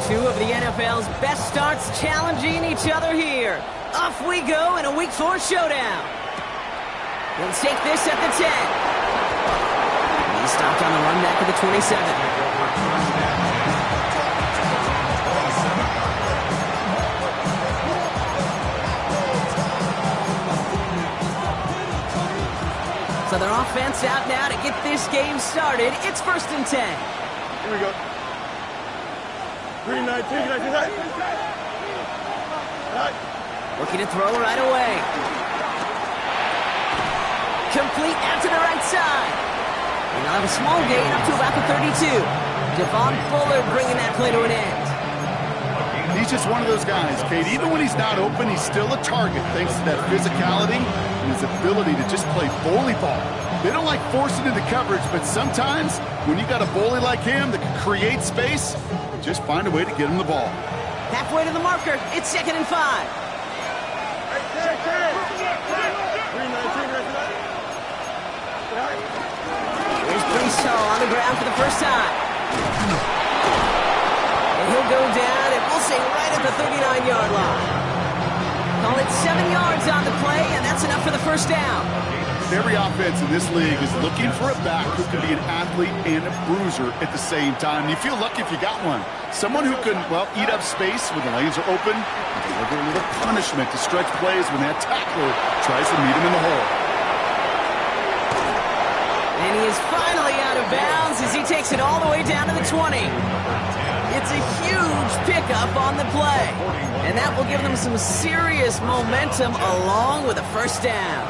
Two of the NFL's best starts challenging each other here. Off we go in a Week 4 showdown. He'll take this at the 10. He's stopped on the run back to the 27. So their offense out now to get this game started. It's 1st and 10. Here we go. 3-9. Looking to throw right away. Complete out to the right side. And they'll have a small gain up to about the 32. Devon Fuller bringing that play to an end. He's just one of those guys, Kate. Even when he's not open, he's still a target thanks to that physicality and his ability to just play bully ball. They don't like forcing into coverage, but sometimes when you got a bully like him that can create space, just find a way to get him the ball. Halfway to the marker. It's 2nd and 5. Here's Breece Hall on the ground for the first time. And he'll go down, and we'll say right at the 39-yard line. Call it 7 yards on the play, and that's enough for the first down. Every offense in this league is looking for a back who can be an athlete and a bruiser at the same time. You feel lucky if you got one. Someone who can, well, eat up space when the lanes are open and deliver a little punishment to stretch plays when that tackler tries to meet him in the hole. And he is finally out of bounds as he takes it all the way down to the 20. It's a huge pickup on the play. And that will give them some serious momentum along with a first down.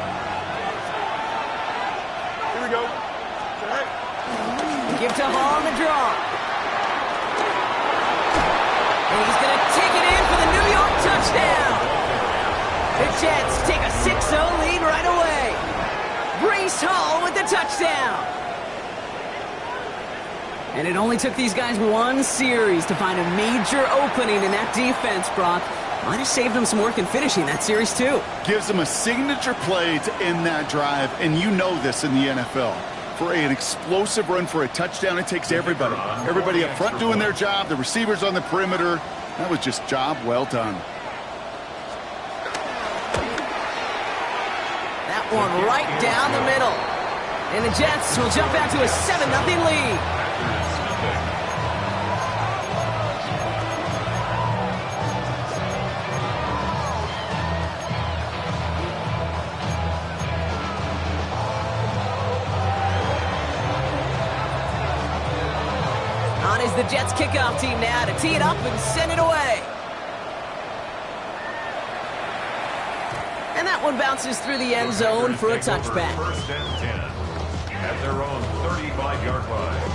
Here we go. Give to Hall on the draw. And he's going to take it in for the New York touchdown. The Jets take a 6-0 lead right away. Breece Hall with the touchdown. And it only took these guys one series to find a major opening in that defense, Brock. Might have saved them some work in finishing that series, too. Gives them a signature play to end that drive, and you know this in the NFL. For an explosive run for a touchdown, it takes everybody. Everybody up front doing their job, the receivers on the perimeter. That was just job well done. That one right down the middle. And the Jets will jump out to a 7-0 lead. On is the Jets kickoff team now to tee it up and send it away. And that one bounces through the end zone for a touchback. 1st and 10 at their own 35-yard line.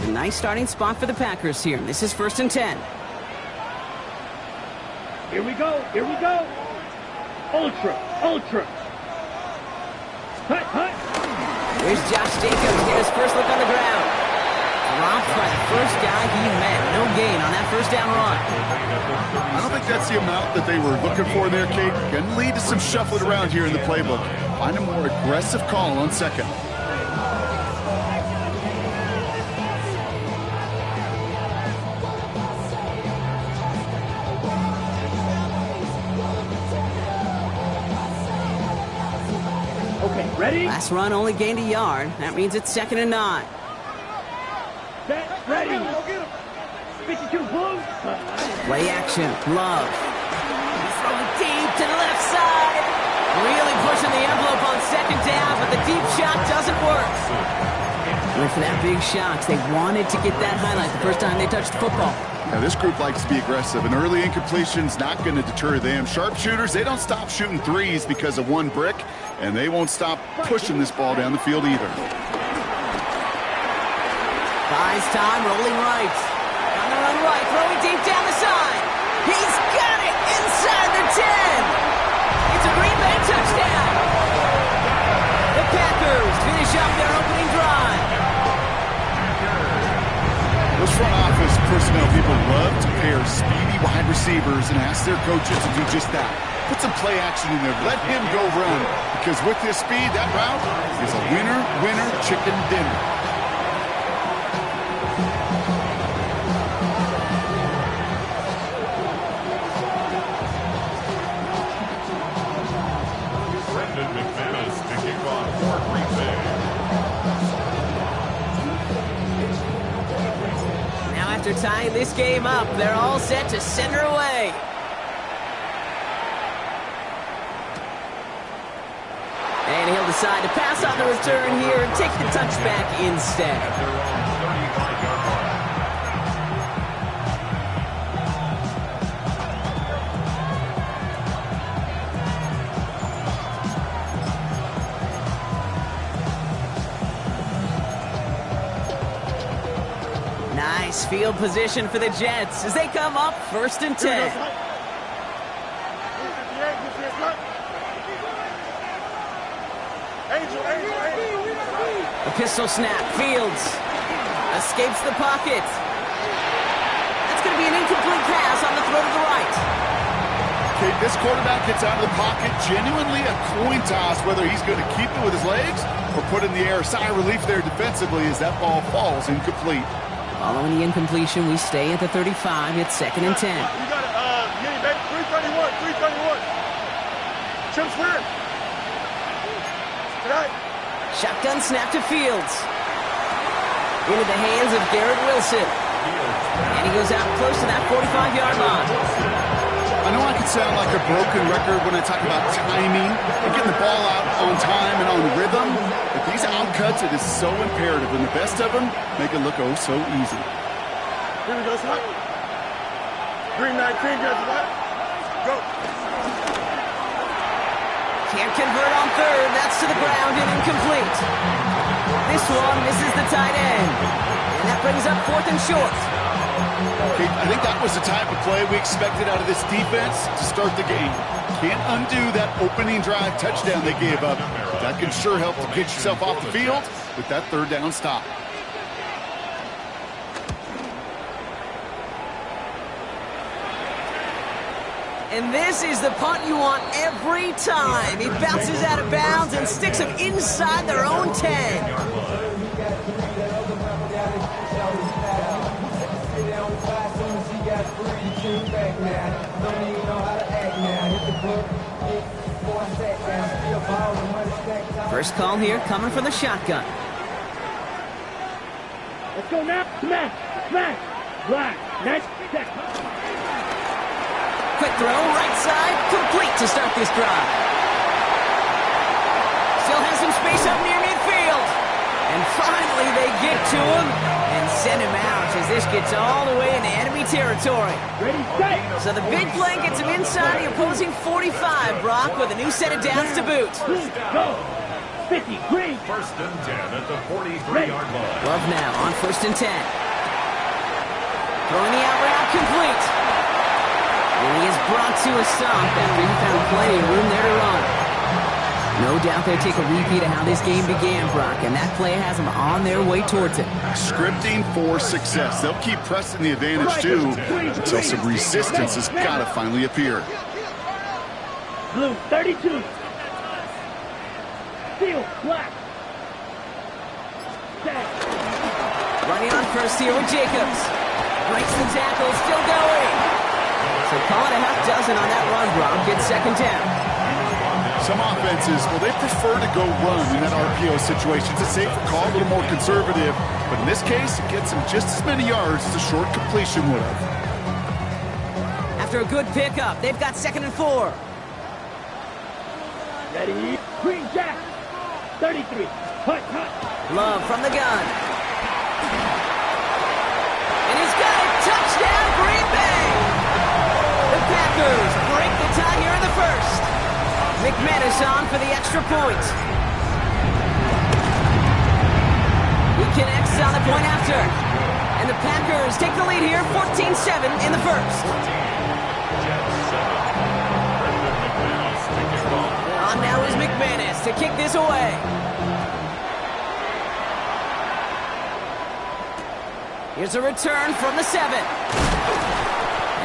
A nice starting spot for the Packers here. This is 1st and 10. Here we go. Here we go. Ultra. Hut. Here's Josh Jacobs getting his first look on the ground. Dropped by the first guy he met. No gain on that first down run. I don't think that's the amount that they were looking for there, Kate. Can lead to some shuffling around here in the playbook. Find a more aggressive call on second. Okay, ready? Last run only gained a yard. That means it's 2nd and 9. Set, ready. 52 blue. Play action. Love. Throwing deep to the left side. Really pushing the envelope on 2nd down, but the deep shot doesn't work. Went for that big shot. They wanted to get that highlight the first time they touched the football. Now, this group likes to be aggressive, and early incompletion's not going to deter them. Sharpshooters, they don't stop shooting threes because of one brick, and they won't stop pushing this ball down the field either. Buys time, rolling right. On the run right, throwing deep down the side. He's got it inside the 10. It's a Green Bay touchdown. The Packers finish up their opening drive. Those front office personnel people love to pair speedy wide receivers and ask their coaches to do just that. Put some play action in there. Let him go run. Because with his speed, that route is a winner, winner, chicken dinner. Brendan McManus to kick off for Green Bay. Now after tying this game up, they're all set to send her away. And he'll decide to pass on the return here and take the touchback instead. At their own 35-yard line. Nice field position for the Jets as they come up 1st and 10. A pistol snap. Fields escapes the pocket. That's going to be an incomplete pass on the throw to the right. Okay, this quarterback gets out of the pocket. Genuinely a coin toss whether he's going to keep it with his legs or put it in the air. Sigh of relief there defensively as that ball falls incomplete. Following the incompletion, we stay at the 35. It's 2nd and 10. You got it. Yeah, baby. 331. Chip's clear. Tonight. Shotgun snap to Fields. Into the hands of Garrett Wilson. And he goes out close to that 45-yard line. I know I can sound like a broken record when I talk about timing and getting the ball out on time and on rhythm, but these outcuts, it is so imperative, and the best of them make it look oh so easy. Here we go, son. Green 19, guys. Go. Can't convert on 3rd. That's to the ground and incomplete. This one misses the tight end. And that brings up 4th and short. Okay, I think that was the type of play we expected out of this defense to start the game. Can't undo that opening drive touchdown they gave up. That can sure help to get yourself off the field with that 3rd down stop. And this is the punt you want every time. He bounces out of bounds and sticks them inside their own 10. First call here coming from the shotgun. Let's go now. Smash. Black. Next. Quick throw, right side, complete to start this drive. Still has some space up near midfield. And finally they get to him and send him out as this gets all the way into enemy territory. Ready, set. So the big play gets him inside the opposing 45, Brock, with a new set of downs to boot. Go. 50, green. 1st and 10 at the 43-yard line. Love now on 1st and 10. Throwing the out route complete. And he is brought to a stop after he found plenty of room there to run. No doubt they'll take a repeat of how this game began, Brock, and that play has them on their way towards it. Scripting for success. They'll keep pressing the advantage, too, until some resistance has got to finally appear. Blue, 32. Steel, black. Set. Running on first here with Jacobs. Breaks the tackle, still going. So call it a half dozen on that run, Brock. It's 2nd down. Some offenses, well, they prefer to go run in that RPO situation. It's a safer call, a little more conservative. But in this case, it gets them just as many yards as a short completion would have. After a good pickup, they've got 2nd and 4. Ready, green jack. 33. Hut. Love from the gun. And he's got a touchdown, Green Bay! The Packers break the tie here in the 1st. McManus on for the extra point. He connects on the point after. And the Packers take the lead here, 14-7 in the 1st. On now is McManus to kick this away. Here's a return from the 7.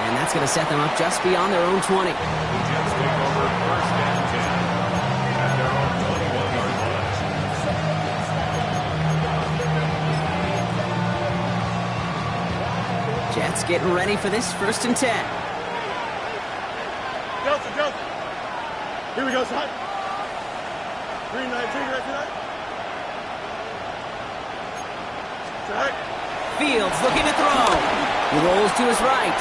And that's going to set them up just beyond their own 20. The Jets take over first and 10 at their own 21-yard line. Jets getting ready for this first and 10. Johnson. Here we go, son. 3-19, right tonight. Check. Fields looking to throw. He rolls to his right.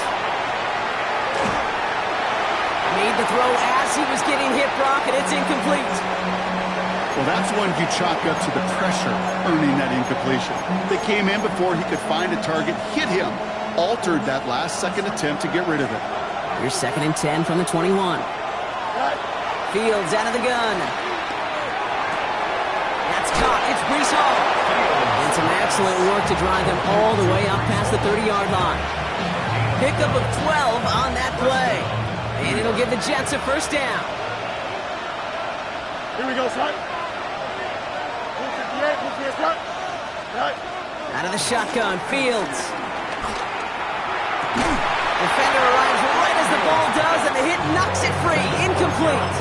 Made the throw as he was getting hit, Brock, and it's incomplete. Well, that's one you chalk up to the pressure earning that incompletion. They came in before he could find a target, hit him, altered that last-second attempt to get rid of it. Here's second and 10 from the 21. Right. Fields out of the gun. That's caught. It's Breece Hall. And some excellent work to drive them all the way up past the 30-yard line. Pickup of 12 on that play. And it'll give the Jets a first down. Here we go, son. 258, 258, son. Right. Out of the shotgun, Fields. Defender arrives right as the ball does, and the hit knocks it free. Incomplete.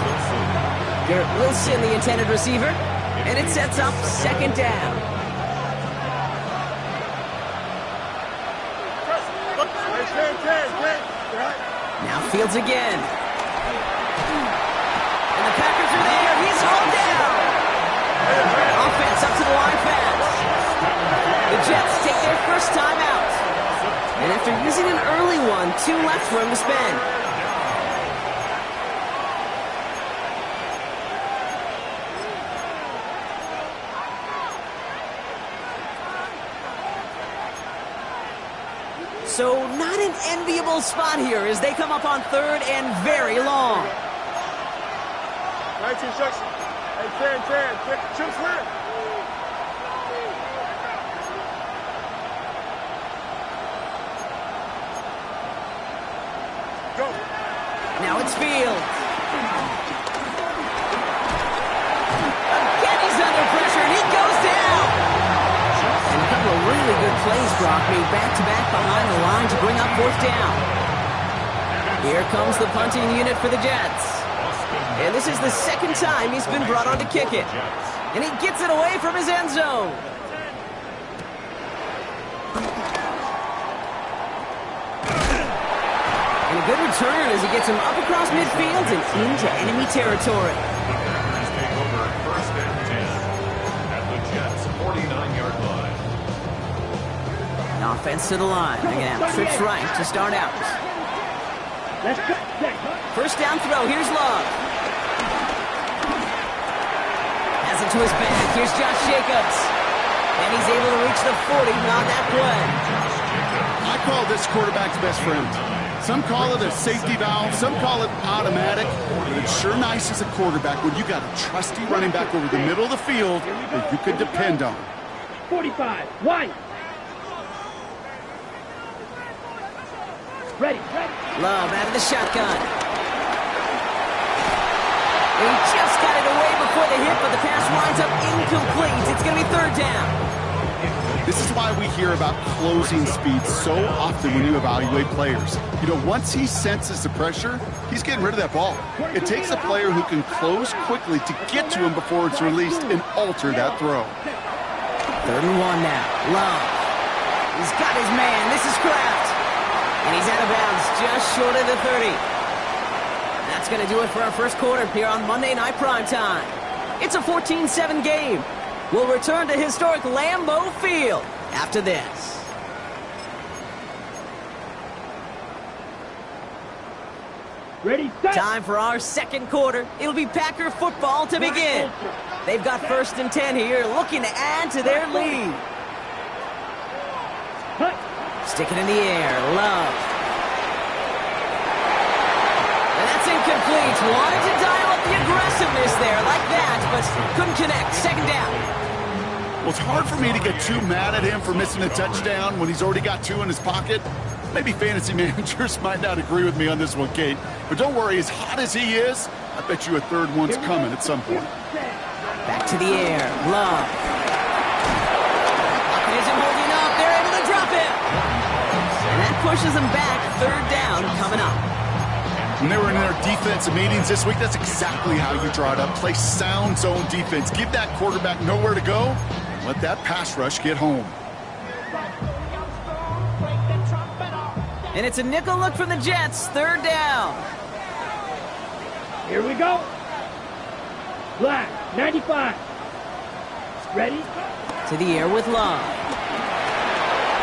Garrett Wilson, the intended receiver, and it sets up second down. Look, 10. Right. Now Fields again. And the Packers are there. He's hauled down. Offense up to the line fast. The Jets take their first time out. And after using an early one, 2 left for him to spend. So not an enviable spot here as they come up on third and very long. 19 instruction. Hey, 10. Chips win. Go. Now it's Fields. Again he's under pressure and he goes down. And a couple of really good plays, Brock, made back-to-back behind the line to bring up fourth down. Here comes the punting unit for the Jets. And this is the second time he's been brought on to kick it. And he gets it away from his end zone. And a good return as he gets him up across midfield and into enemy territory. The Packers take over first and 10 at the Jets' 49-yard line. Offense to the line. They're going to have trips right to start out. Let's go. First down throw. Here's Love. Has it to his back. Here's Josh Jacobs. And he's able to reach the 40 on that play. I call this quarterback's best friend. Some call it a safety valve, some call it automatic, but it's sure nice as a quarterback when you got a trusty running back over the middle of the field that you could depend on. 45. Wide. Ready. Love out of the shotgun. He just got it away before the hit, but the pass winds up incomplete. It's going to be third down. This is why we hear about closing speed so often when you evaluate players. You know, once he senses the pressure, he's getting rid of that ball. It takes a player who can close quickly to get to him before it's released and alter that throw. 3rd and 1 now. Love. He's got his man. This is Kraft. And he's out of bounds just short of the 30. That's going to do it for our first quarter here on Monday Night Primetime. It's a 14-7 game. We'll return to historic Lambeau Field after this. Ready, set. Time for our second quarter. It'll be Packer football to begin. They've got 1st and 10 here, looking to add to their lead. Cut. Stick it in the air. Love. And that's incomplete. Wanted to dial up the aggressiveness there like that, but couldn't connect. Second down. Well, it's hard for me to get too mad at him for missing a touchdown when he's already got 2 in his pocket. Maybe fantasy managers might not agree with me on this one, Kate. But don't worry, as hot as he is, I bet you a 3rd one's coming at some point. Back to the air. Love. Isn't holding up. They're able to drop him. And that pushes them back. Third down coming up. When they were in their defensive meetings this week, that's exactly how you draw it up. Play sound zone defense. Give that quarterback nowhere to go. Let that pass rush get home. And it's a nickel look from the Jets. Third down. Here we go. Black, 95. Ready? To the air with Love.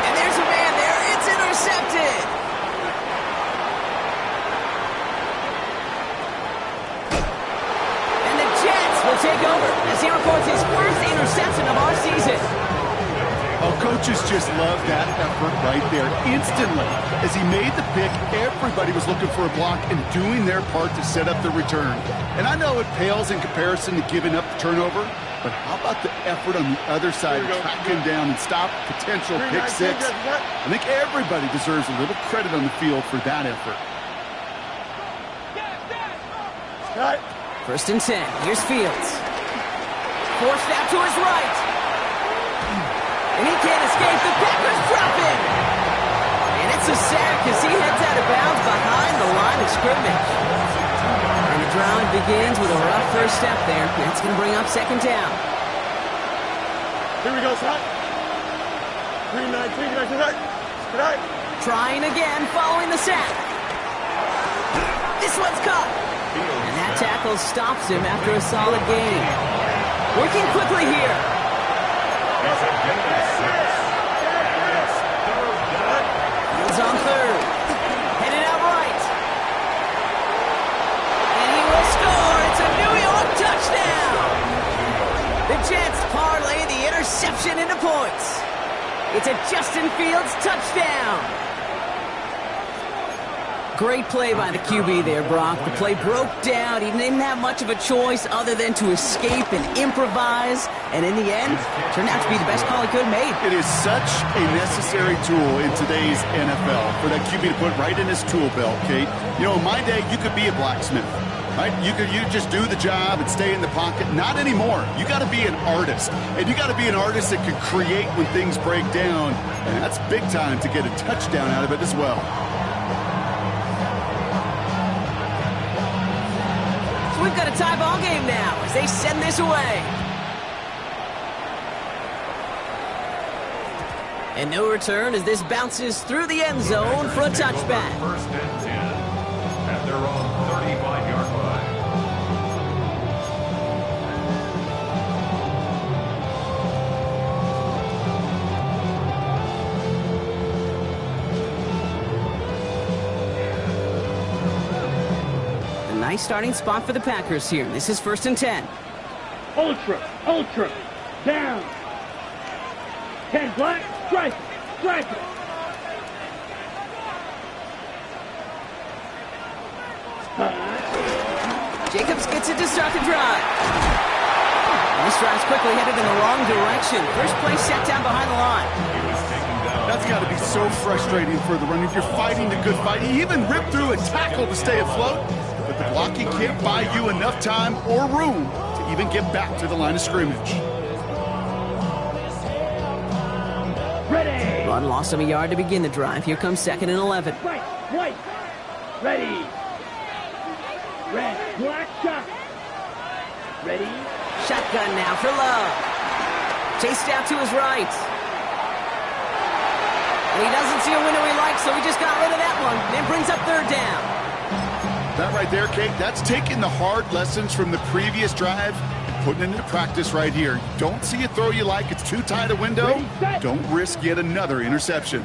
And there's a man there. It's intercepted. And the Jets will take over as he records his first interception of our season. Oh, coaches just love that effort right there. Instantly, as he made the pick, everybody was looking for a block and doing their part to set up the return. And I know it pales in comparison to giving up the turnover, but how about the effort on the other side, tracking down and stop potential pick six? I think everybody deserves a little credit on the field for that effort. First and 10. Here's Fields. Forced out to his right. And he can't escape. The Packers drop him. And it's a sack as he heads out of bounds behind the line of scrimmage. And the drive begins with a rough first step there. That's going to bring up second down. Here we go, son. 3-19, good night. Trying again following the sack. This one's caught. And that tackle stops him after a solid gain. Working quickly here. Fields on third. Headed out right. And he will score. It's a New York touchdown. The Jets parlay the interception into points. It's a Justin Fields touchdown. Great play by the QB there, Brock. The play broke down. He didn't have much of a choice other than to escape and improvise. And in the end, turned out to be the best call he could have made. It is such a necessary tool in today's NFL for that QB to put right in his tool belt, Kate. You know, in my day, you could be a blacksmith, right? You just do the job and stay in the pocket. Not anymore. You got to be an artist. And you got to be an artist that can create when things break down. And that's big time to get a touchdown out of it as well. We've got a tie ball game now as they send this away. And no return as this bounces through the end zone for a touchback. First and 10 at their own 35-yard line. Nice starting spot for the Packers here. This is first and 10. Ultra, down. 10 black, strike it. Jacobs gets it to start the drive. And this drive's quickly headed in the wrong direction. First play set down behind the line. That's got to be so frustrating for the runner. You're fighting the good fight. He even ripped through a tackle to stay afloat. But the blocking can't buy you enough time or room to even get back to the line of scrimmage. Ready. Run lost him a yard to begin the drive. Here comes second and 11. White. Ready. Red, black, shot. Ready. Shotgun now for Love. Chased out to his right. And he doesn't see a window he likes, so he just got rid of that one. Then brings up third down. That right there, Kate, that's taking the hard lessons from the previous drive and putting it into practice right here. Don't see a throw you like. It's too tight a window. Don't risk yet another interception.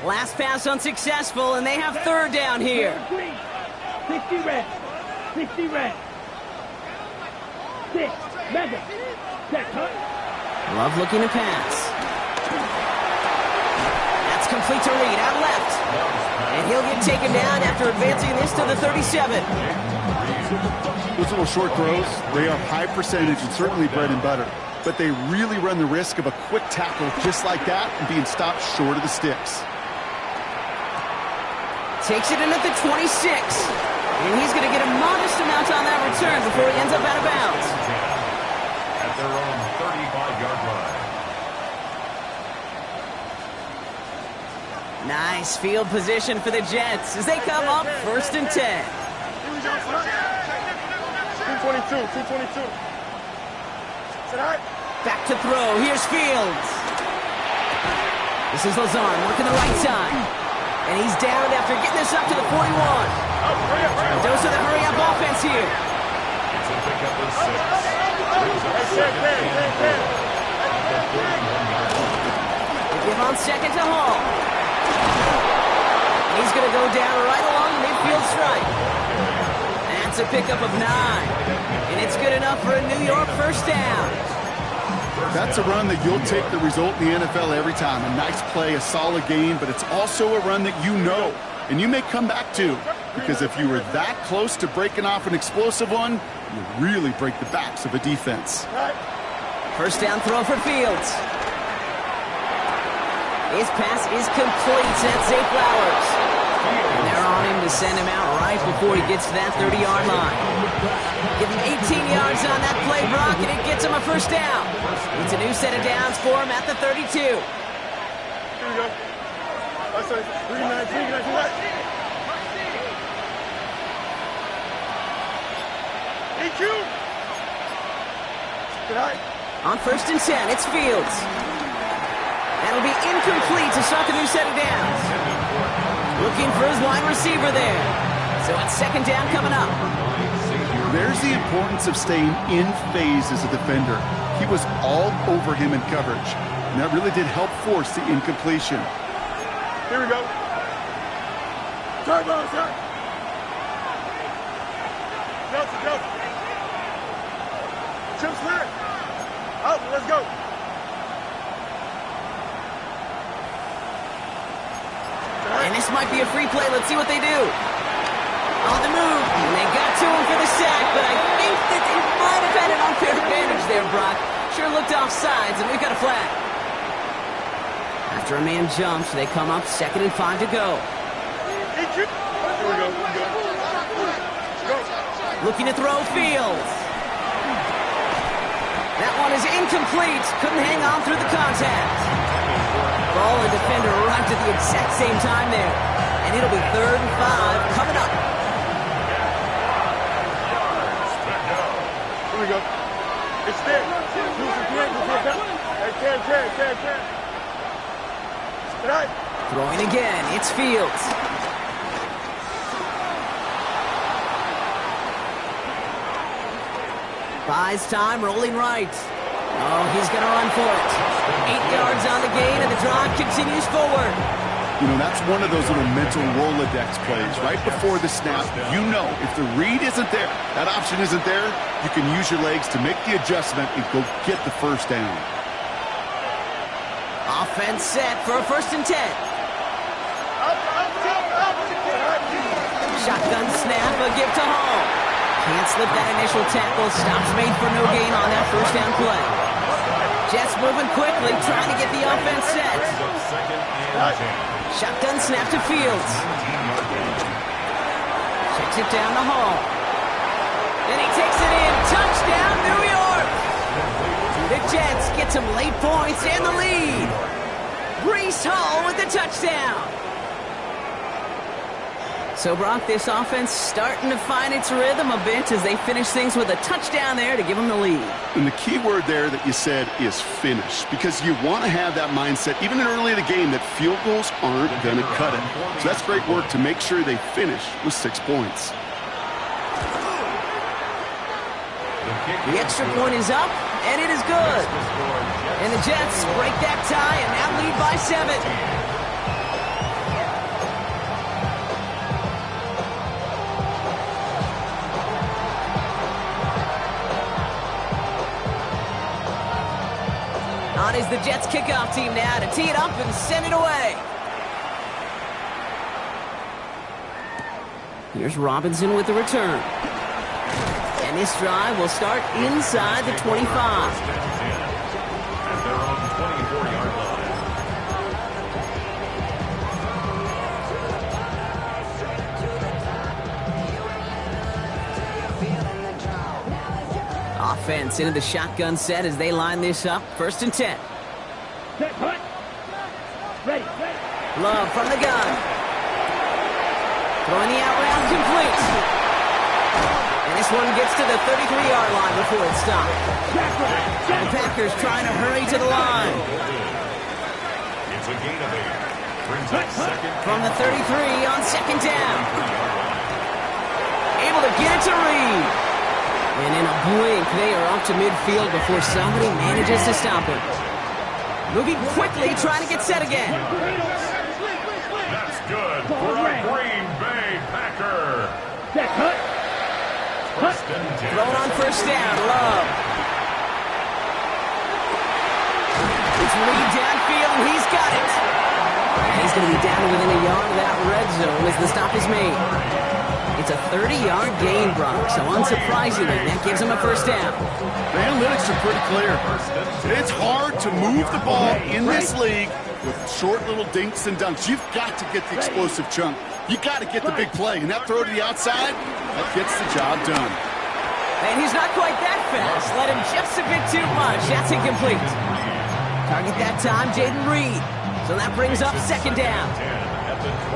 Last pass unsuccessful, and they have third down here. 60 red. 60 red. 6, mega. Check, huh? Love looking to pass. That's complete to Reed, out left. And he'll get taken down after advancing this to the 37. Those little short throws, they are high percentage and certainly bread and butter. But they really run the risk of a quick tackle just like that and being stopped short of the sticks. Takes it in at the 26. And he's going to get a modest amount on that return before he ends up out of bounds. At their own 35-yard line. Nice field position for the Jets as they come up 1st and 10. 222, 222. Back to throw. Here's Fields. This is Lazarn working the right side. And he's down after getting this up to the 41. Dose of the hurry-up offense here. It's a pickup of 6. Brings up second and 10. They give on second to Hall. He's going to go down right along the midfield stripe. That's a pickup of 9. And it's good enough for a New York first down. That's a run that you'll take the result in the NFL every time. A nice play, a solid game, but it's also a run that you know, and you may come back to. Because if you were that close to breaking off an explosive one, you really break the backs of a defense. First down throw for Fields. His pass is complete. That's Zay Flowers. And they're on him to send him out right before he gets to that 30-yard line. Give him 18 yards on that play, Brock, and it gets him a first down. It's a new set of downs for him at the 32. Here we go. That's it. 319. EQ. On 1st and 10, it's Fields. That'll be incomplete to start the new set of downs. Looking for his wide receiver there. So it's 2nd down coming up. There's the importance of staying in phase as a defender. He was all over him in coverage, and that really did help force the incompletion. Here we go. Turbo, sir. Go. Chip snap. Up, let's go. And this might be a free play. Let's see what they do. On the move. And they got to him for the sack, but I think that it might have had an unfair advantage there, Brock. Sure looked off sides, and we've got a flag. After a man jumps, they come up 2nd and 5 to go. Here we go. Looking to throw Fields. That one is incomplete. Couldn't hang on through the contact. Ball and defender arrived at the exact same time there. And it'll be 3rd and 5 coming up. Here we go. It's there. Throwing again. It's Fields. Buys time, rolling right. Oh, he's going to run for it. 8 yards on the gain, and the drive continues forward. You know, that's one of those little mental Rolodex plays. Right before the snap, you know if the read isn't there, that option isn't there, you can use your legs to make the adjustment and go get the first down. Offense set for a 1st and 10. Shotgun snap, a give to Hall. Can't slip that initial tackle. Stops made for no gain on that first down play. Jets moving quickly, trying to get the offense set. Shotgun snap to Fields. Checks it down to Hall. Then he takes it in. Touchdown, New York! The Jets get some late points and the lead. Breece Hall with the touchdown. So, Brock, this offense starting to find its rhythm a bit as they finish things with a touchdown there to give them the lead. And the key word there that you said is finish, because you want to have that mindset, even in early in the game, that field goals aren't going to cut it. So that's great work to make sure they finish with 6 points. The extra point is up, and it is good. And the Jets break that tie and now lead by 7. On is the Jets kickoff team now to tee it up and send it away. Here's Robinson with the return. And this drive will start inside the 25. At their own 24-yard line. Offense into the shotgun set as they line this up. 1st and 10. Set, hut. Ready. Love from the gun. Throwing the out route complete. And this one gets to the 33-yard line before it's stopped. The Packers trying to hurry to the line. It's a gain of 8. Brings up second. From the 33 on second down. Able to get it to Reed. And in a blink, they are up to midfield before somebody manages to stop him. Moving quickly, trying to get set again. That's good for the Green Bay Packer. First and 10. Thrown on first down, Love. It's Reed downfield, and he's got it. And he's going to be down within a yard of that red zone as the stop is made. It's a 30-yard gain, Brock, so unsurprisingly, that gives him a first down. The analytics are pretty clear. It's hard to move the ball in this league with short little dinks and dunks. You've got to get the explosive chunk. You got to get the big play, and that throw to the outside, that gets the job done. And he's not quite that fast. Let him just a bit too much. That's incomplete. Target that time, Jaden Reed. So that brings up second down.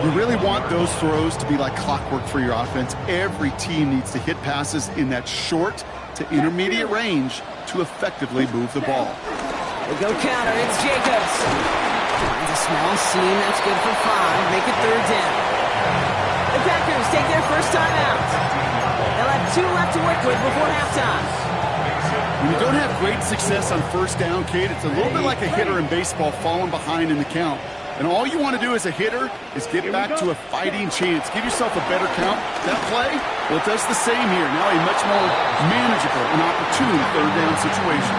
You really want those throws to be like clockwork for your offense. Every team needs to hit passes in that short to intermediate range to effectively move the ball. They go counter. It's Jacobs. Finds a small seam. That's good for 5. Make it third down. The Packers take their first time out. They'll have 2 left to work with before halftime. When you don't have great success on first down, Kate, it's a little bit like a hitter in baseball falling behind in the count. And all you want to do as a hitter is get back to a fighting chance. Give yourself a better count. That play, well, it does the same here. Now a much more manageable and opportune third down situation.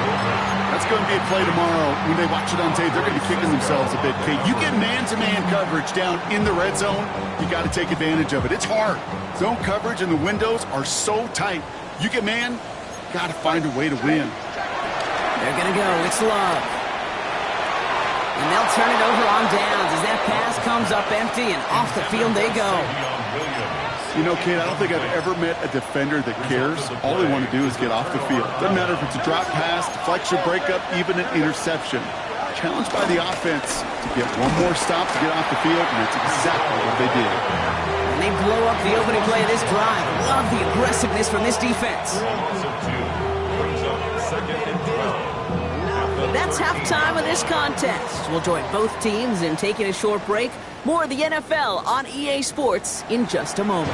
That's going to be a play tomorrow. When they watch it on tape, they're going to be kicking themselves a bit, Kate. You get man-to-man coverage down in the red zone, you got to take advantage of it. It's hard. Zone coverage and the windows are so tight. You get man, got to find a way to win. They're going to go. It's Love. And they'll turn it over on downs as that pass comes up empty, and off the field they go. You know, Kate, I don't think I've ever met a defender that cares. All they want to do is get off the field. Doesn't matter if it's a drop pass, deflection, breakup, even an interception. Challenged by the offense to get one more stop to get off the field, and that's exactly what they did. And they blow up the opening play of this drive. Love the aggressiveness from this defense. That's halftime of this contest. We'll join both teams in taking a short break. More of the NFL on EA Sports in just a moment.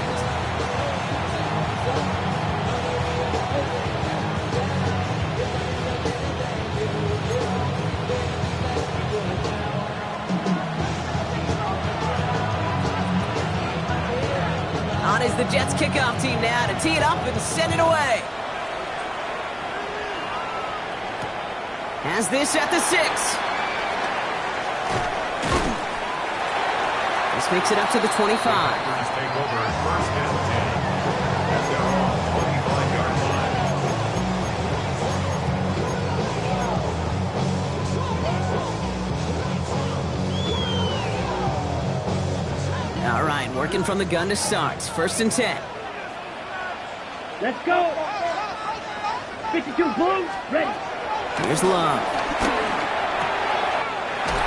On is the Jets kickoff team now to tee it up and send it away. Has this at the 6. This makes it up to the 25. Take over first and 10. At their own 25-yard line. All right, working from the gun to start. First and 10. Let's go. 52 blue, ready. Here's Love.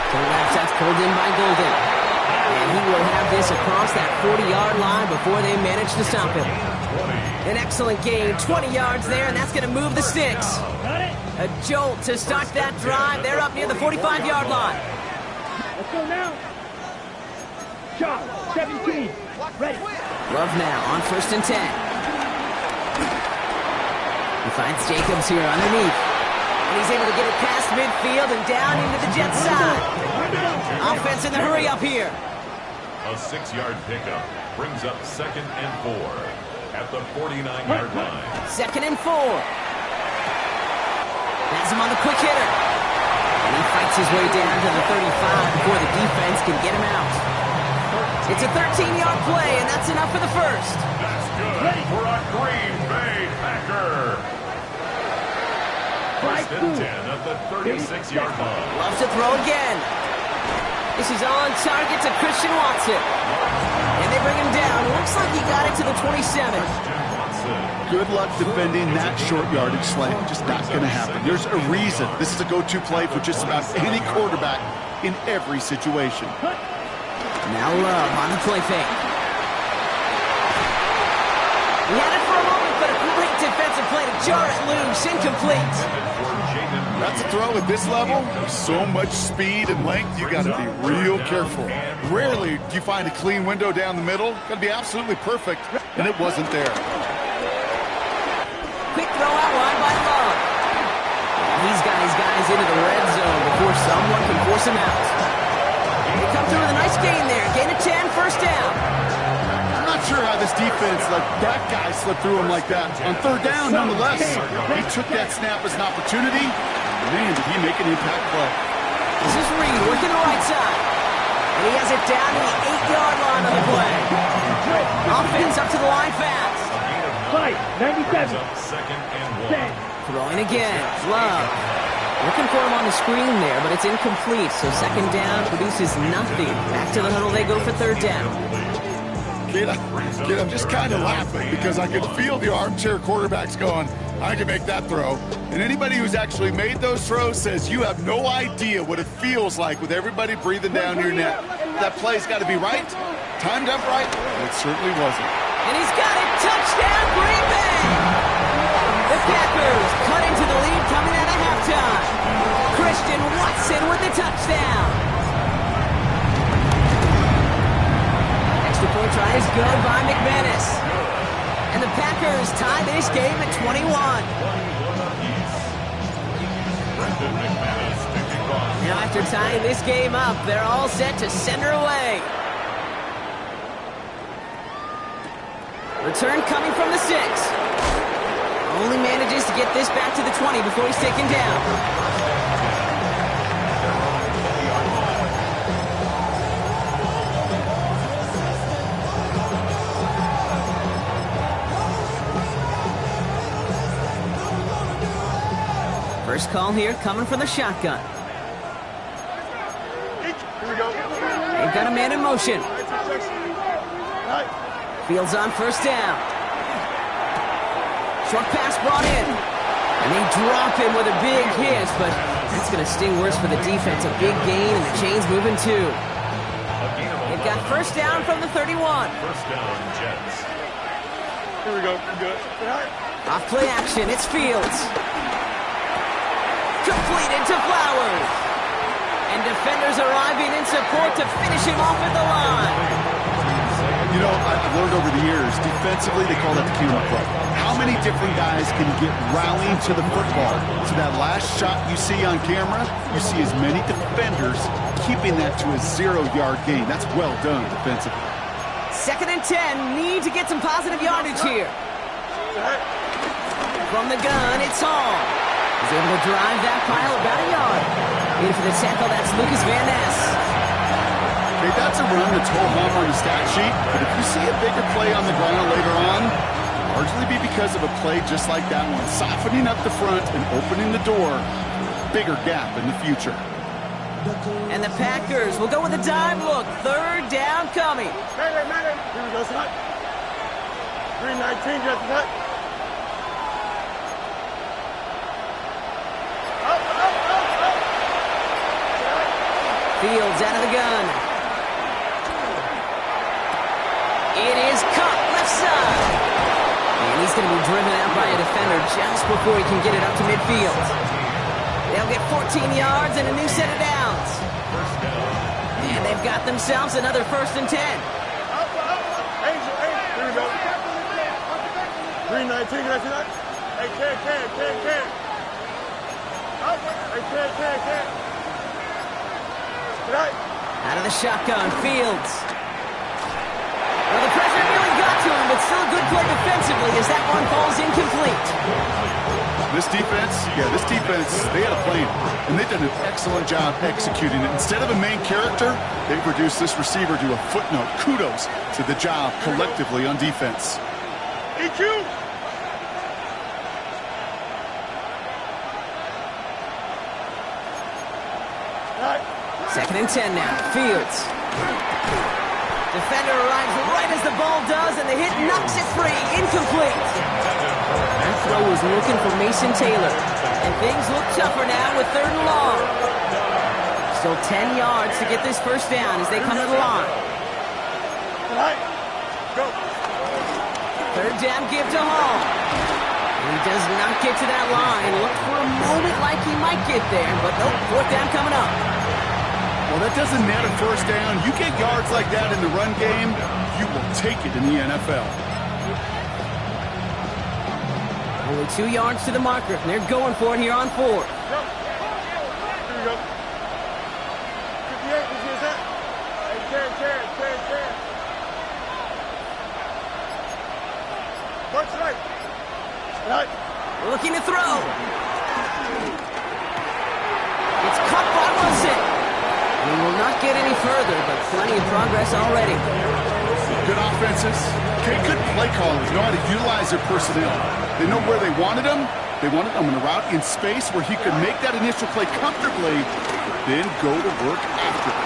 To the left, that's pulled in by Golden. And he will have this across that 40-yard line before they manage to stop him. An excellent gain, 20 yards there, and that's going to move the sticks. A jolt to start that drive. They're up near the 45-yard line. Let's go now. Shot, 17, ready. Love now on first and 10. He finds Jacobs here underneath. And he's able to get it past midfield and down into the Jets side. Offense in the hurry up here. A 6-yard pickup brings up second and 4 at the 49-yard line. Second and 4. Has him on the quick hitter. And he fights his way down to the 35 before the defense can get him out. It's a 13-yard play, and that's enough for the first. That's good for a Green Bay Packer. First and 10 at the 36-yard line. Loves to throw again. This is on target to Christian Watson. And they bring him down. Looks like he got it to the 27. Good luck defending that short yardage slant. Just not going to happen. There's a reason. This is a go-to play for just about any quarterback in every situation. Now Love on the play fake. He had it for a moment, but a great defensive play to jar it loose. Incomplete. That's a throw at this level. There's so much speed and length, you got to be real careful. Rarely do you find a clean window down the middle. Got to be absolutely perfect, and it wasn't there. Quick throw out wide by Love. He's got his guys into the red zone before someone can force him out. They come through with a nice gain there. Gain of 10, first down. I'm not sure how this defense let that guy slip through him like that. On third down, nonetheless, he took that snap as an opportunity. Man, did he make an impact play. This is Reed working the right side. And he has it down to the 8-yard line on the play. Offense up to the line fast. Fight, 97. Second and 1. Throwing again. Love. Looking for him on the screen there, but it's incomplete. So second down produces nothing. Back to the huddle they go for third down. Kid, I'm just kind of laughing because I could feel the armchair quarterbacks going, I can make that throw. And anybody who's actually made those throws says you have no idea what it feels like with everybody breathing down your neck. That play's got to be right, timed up right, and it certainly wasn't. And he's got it. Touchdown, Green Bay! The Packers cut into the lead coming out of halftime. Christian Watson with the touchdown. Extra point try is good by McManus. And the Packers tie this game at 21. Now after tying this game up, they're all set to send her away. Return coming from the 6. Only manages to get this back to the 20 before he's taken down. First call here coming from the shotgun. Here we go. They've got a man in motion. Fields on first down. Short pass brought in. And they drop him with a big hit, but that's going to sting worse for the defense. A big gain, and the chain's moving too. They've got first down from the 31. First down, Jets. Here we go. Good. Off play action, it's Fields. Completed to Flowers. And defenders arriving in support to finish him off at the line. You know, I've learned over the years, defensively, they call that the camera play. How many different guys can get rallying to the football? So that last shot you see on camera, you see as many defenders keeping that to a 0-yard gain. That's well done defensively. Second and 10, need to get some positive yardage here. From the gun, it's Hall. He's able to drive that pile about a yard. In for the tackle, that's Lucas Van Ness. Okay, that's a run that's whole home on the stat sheet, but if you see a bigger play on the ground later on, largely be because of a play just like that one, softening up the front and opening the door, bigger gap in the future. And the Packers will go with a dive look. Third down coming. Here we go, son. 319, just what? Fields out of the gun. It is caught left side. And he's going to be driven out by a defender just before he can get it up to midfield. They'll get 14 yards and a new set of downs. And they've got themselves another first and 10. Here we go. 319, can I see that? Hey, can. Hey, can. Out of the shotgun, Fields. Well, the pressure nearly got to him, but still a good play defensively as that one falls incomplete. This defense, they had a plan, and they did an excellent job executing it. Instead of a main character, they reduced this receiver to a footnote. Kudos to the job collectively on defense. EQ! Second and 10 now. Fields. Defender arrives right as the ball does, and the hit knocks it free. Incomplete. That throw was looking for Mason Taylor. And things look tougher now with third and long. Still 10 yards to get this first down as they come to the line. All right. Go. Third down give to Hall. And he does not get to that line. Looked for a moment like he might get there, but nope, fourth down coming up. Well, that doesn't net a first down. You get yards like that in the run game, you will take it in the NFL. Only 2 yards to the marker, and they're going for it here on fourth. Go. Here we go. 58, did you see that? Hey, Terry. Watch right. Right. Looking to throw. It's caught by Wilson. And he will not get any further, but plenty of progress already. Good offenses. Okay, good play callers know how to utilize their personnel. They know where they wanted them. They wanted them in a route in space where he could make that initial play comfortably, then go to work after it.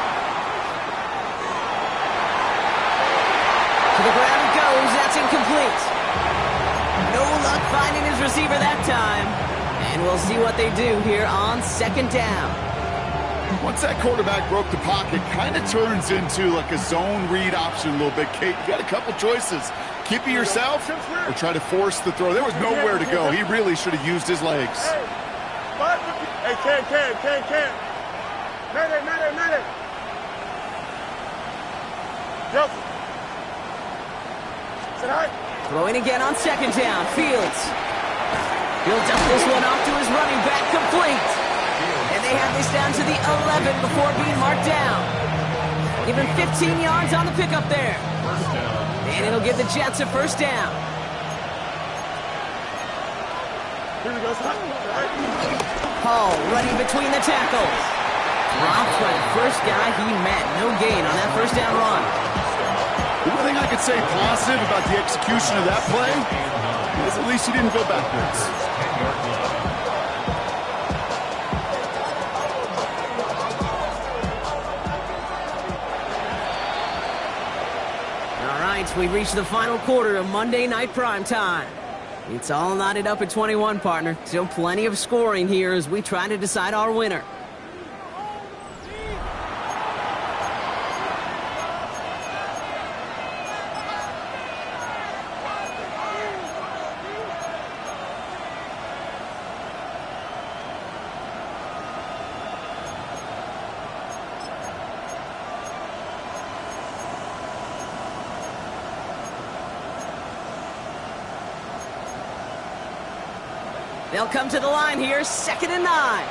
To the ground it goes. That's incomplete. No luck finding his receiver that time. And we'll see what they do here on second down. Once that quarterback broke the pocket, kind of turns into like a zone read option a little bit. Kate, you got a couple choices. Keep it yourself or try to force the throw. There was nowhere to go. He really should have used his legs. Hey, Cam. Medic. Joseph. Sit high. Throwing again on second down. Fields. He'll dump this one off to his running back, complete. And they have this down to the 11 before being marked down. Give him 15 yards on the pickup there. And it'll give the Jets a first down. Here we go, son. Hall running between the tackles. Dropped by the first guy he met. No gain on that first down run. The one thing I could say positive about the execution of that play is at least he didn't go backwards. All right, we've reached the final quarter of Monday Night Primetime. It's all knotted up at 21, partner. Still plenty of scoring here as we try to decide our winner. They'll come to the line here, 2nd and 9.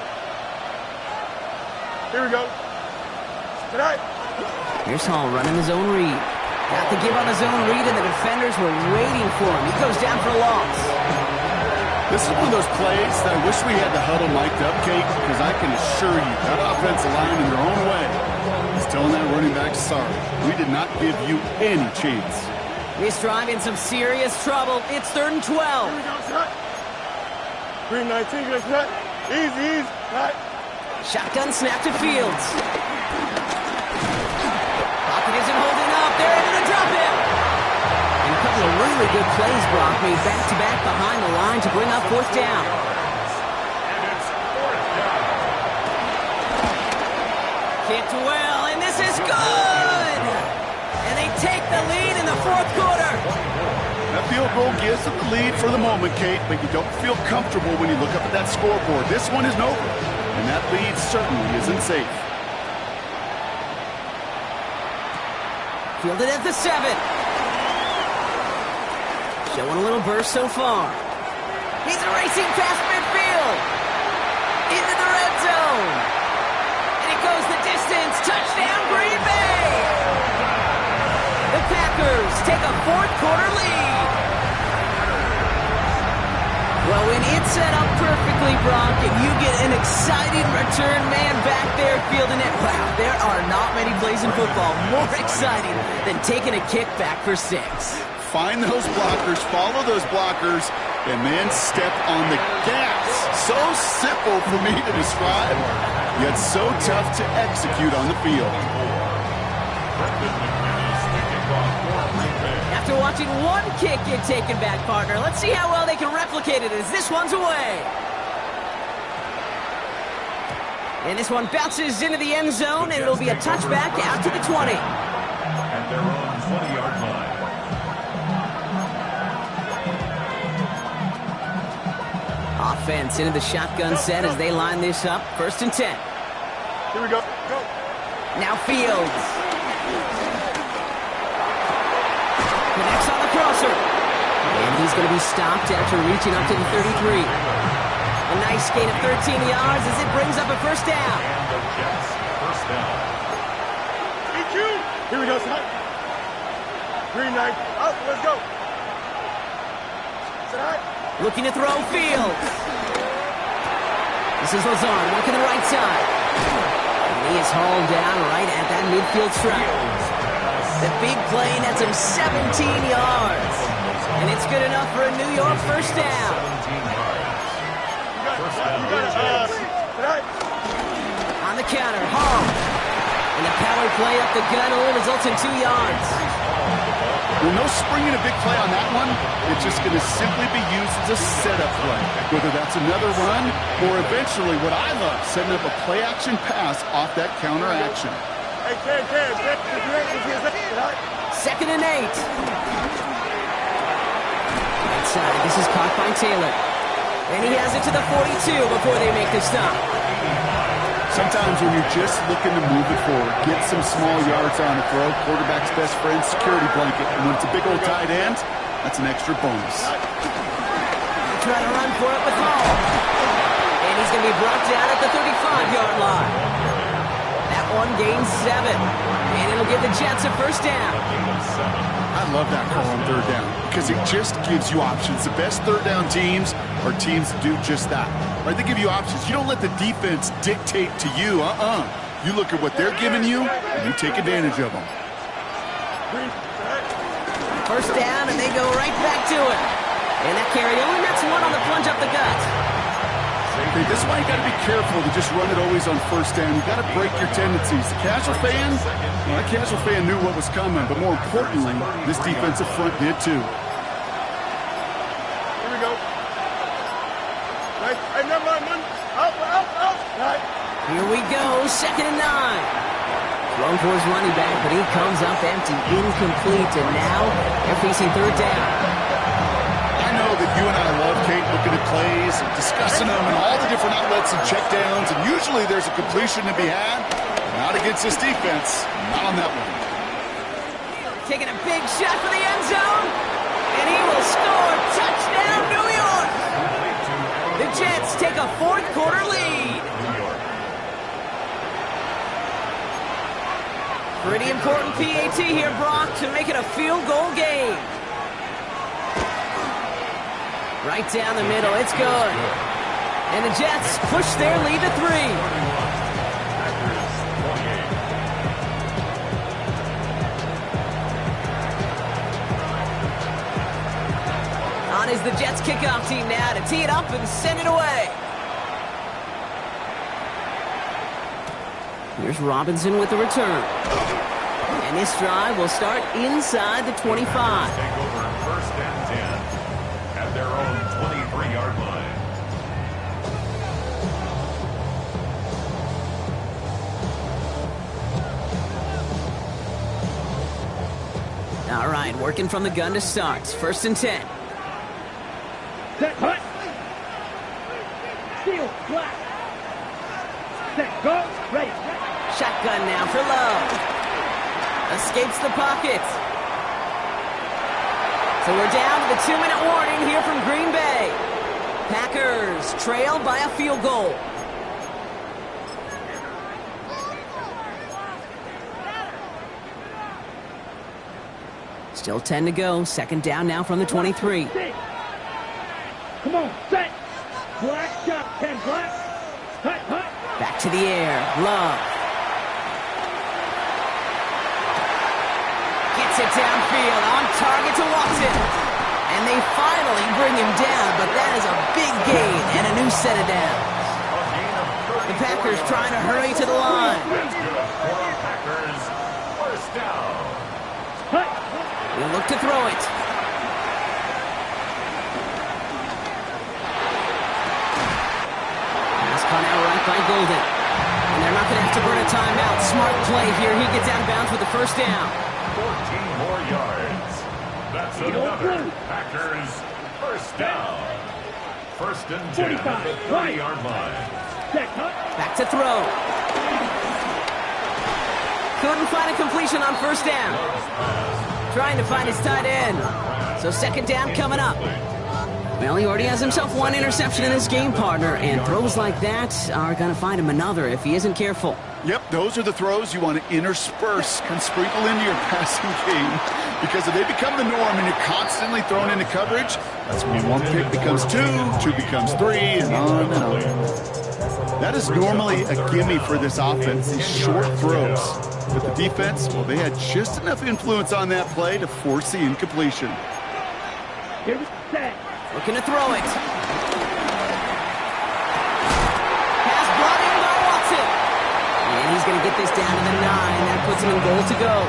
Here we go. Tonight. Here's Hall running his own read. Got to give on his own read, and the defenders were waiting for him. He goes down for a loss. This is one of those plays that I wish we had the huddle mic'd up, Kate, because I can assure you that offensive line in their own way is telling that running back, sorry, we did not give you any chance. This drive in some serious trouble. It's 3rd and 12. Here we go, son. Green 19, good shot. Easy. Right. Shotgun snap to Fields. Pocket isn't holding up. They're able to drop him. And a couple of really good plays, Brock, made back-to-back behind the line to bring up 4th down. Kicked well, and this is good! And they take the lead in the 4th quarter. That field goal gives them the lead for the moment, Kate, but you don't feel comfortable when you look up at that scoreboard. This one isn't over, and that lead certainly isn't safe. Fielded at the 7. Showing a little burst so far. He's racing past midfield. Into the red zone. And it goes the distance. Touchdown, Green Bay! The Packers take a 4th quarter lead. Well, when it's set up perfectly, Brock, and you get an exciting return man back there fielding it, wow, there are not many plays in football more exciting than taking a kick back for 6. Find those blockers, follow those blockers, and then step on the gas. So simple for me to describe, yet so tough to execute on the field. After watching one kick get taken back, partner, let's see how well they can replicate it as this one's away. And this one bounces into the end zone, and it'll be a touchback out to the 20. At their own 20-yard line. Offense into the shotgun set as they line this up. 1st and 10. Here we go. Go. Now Fields. Connects on the crosser. And he's going to be stopped after reaching up to the 33. A nice gain of 13 yards as it brings up a 1st down. And the Jets, 1st down. EQ. Here we go, son. Green knight. Up. Let's go. Sit high. Looking to throw Fields. This is Lazard working the right side. And he is hauled down right at that midfield stripe. The big play nets him 17 yards. And it's good enough for a New York 1st down. 17 yards. Sit high. On the counter, Hall. And the power play up the gun only results in 2 yards. With no springing a big play on that one, it's just going to simply be used as a setup play. Whether that's another run or eventually what I love, setting up a play-action pass off that counter action. Hey, Ken. 2nd and 8. Right side, this is caught by Taylor. And he has it to the 42 before they make the stop. Sometimes when you're just looking to move it forward, get some small yards on a throw, quarterback's best friend, security blanket. And when it's a big old tight end, that's an extra bonus. Trying to run for it with Hall. And he's going to be brought down at the 35-yard line. That one gains 7. And it'll give the Jets a 1st down. I love that call on 3rd down because it just gives you options. The best 3rd down teams are teams that do just that. Right? They give you options. You don't let the defense dictate to you. You look at what they're giving you, and you take advantage of them. 1st down, and they go right back to it. And that carry only nets 1 on the plunge up the gut. Okay, this is why you got to be careful to just run it always on 1st down. You got to break your tendencies. The casual fan, well, that casual fan knew what was coming, but more importantly, this defensive front did too. Here we go. Right. Hey, never mind, man. Out. Right. Here we go, 2nd and 9. Thrown for his running back, but he comes up empty, incomplete, and now they're facing 3rd down. I know that you and I love, Kate, looking at plays and discussing them and all the different outlets and checkdowns, and usually there's a completion to be had. Not against this defense. Not on that one. Taking a big shot for the end zone, and he will score. Touchdown, New York! The Jets take a 4th quarter lead. Pretty important PAT here, Brock, to make it a field goal game. Right down the middle, it's good. And the Jets push their lead to 3. On is the Jets kickoff team now to tee it up and send it away. Here's Robinson with the return. And this drive will start inside the 25. Take over 1st and 10 at their own 23-yard line. All right, working from the gun to start. 1st and 10. Set, hut. Steal, black. Set, go, ready. Shotgun now for Love. Escapes the pocket. So we're down to the 2-minute warning here from Green Bay. Packers trail by a field goal. Still 10 to go. 2nd down now from the 23. Come on, set. Black shot, 10 black. Hut, hut. Back to the air. Love. Gets it downfield. On target to Watson. And they finally bring him down, but that is a big gain and a new set of downs. The Packers trying to hurry to the line. That's good for the Packers. 1st down. Hut. We'll look to throw it. Pass caught out right by Golden. And they're not going to have to burn a timeout. Smart play here. He gets out of bounds with the first down. 14 more yards. That's another Packers first down. First and 10 at the 30-yard line. Back to throw. Couldn't find a completion on first down. Trying to find his tight end. So second down coming up. Well, he already has himself one interception in his game, partner, and throws like that are going to find him another if he isn't careful. Yep, those are the throws you want to intersperse and sprinkle into your passing game, because if they become the norm and you're constantly thrown into coverage, that's when one pick becomes two becomes three, and on and on. That is normally a gimme for this offense, these short throws. But the defense, well, they had just enough influence on that play to force the incompletion. Here's set. Looking to throw it. Pass brought in by Watson. And he's going to get this down to the 9. That puts him in goal to go.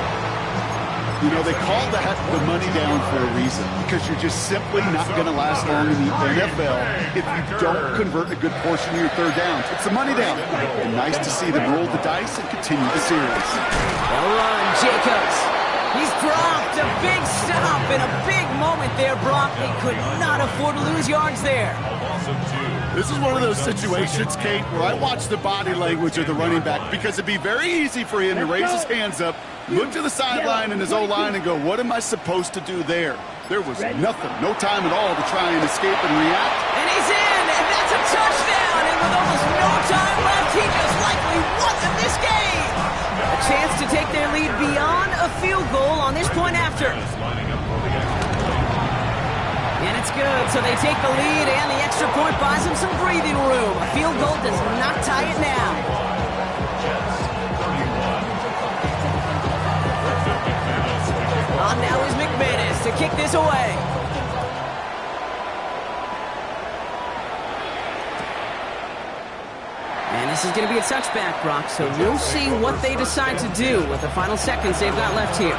You know, they call that the money down for a reason, because you're just simply not going to last long in the NFL if you don't convert a good portion of your third downs. It's the money down. And nice to see them roll the dice and continue the series. Well run, Jacobs. He's dropped a big stop in a big moment there, Brock. They could not afford to lose yards there. This is one of those situations, Kate, where I watch the body language of the running back, because it'd be very easy for him to raise his hands up, look to the sideline and his O-line and go, what am I supposed to do there? There was nothing, no time at all to try and escape and react. And he's in, and that's a touchdown. And with almost no time left, he just likely won them this game. A chance to take their lead beyond a field goal on this point after. And it's good, so they take the lead, and the extra point buys them some breathing room. A field goal does not tie it now. On now is McManus to kick this away. And this is going to be a touchback, Brock, so we'll see what they decide to do with the final seconds they've got left here.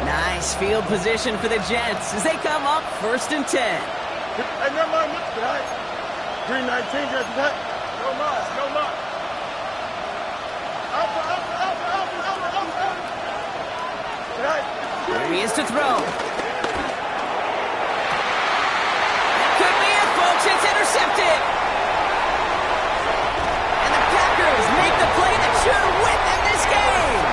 Nice field position for the Jets as they come up first and 10. Hey, never mind, right? 319, just that. No more, no more. There he is to throw. That could be it, folks. It's intercepted. And the Packers make the play that should win them this game.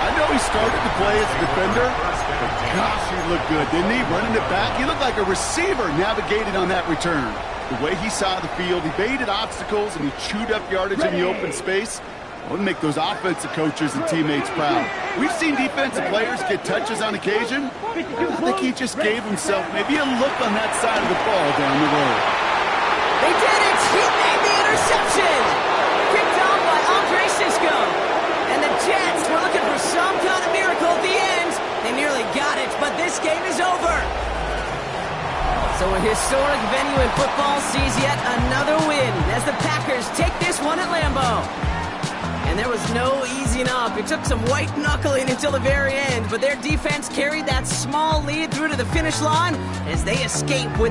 I know he started to play as a defender, but gosh, he looked good, didn't he? Running it back, he looked like a receiver navigated on that return. The way he saw the field, he baited obstacles, and he chewed up yardage in the open space. It would make those offensive coaches and teammates proud. We've seen defensive players get touches on occasion. I think he just gave himself maybe a look on that side of the ball down the road. They did it! He made the interception! Picked off by Andre Sisco. And the Jets were looking for some kind of miracle at the end. They nearly got it, but this game is over. So a historic venue in football sees yet another win as the Packers take this one at Lambeau. And there was no easing up. It took some white knuckling until the very end, but their defense carried that small lead through to the finish line as they escape with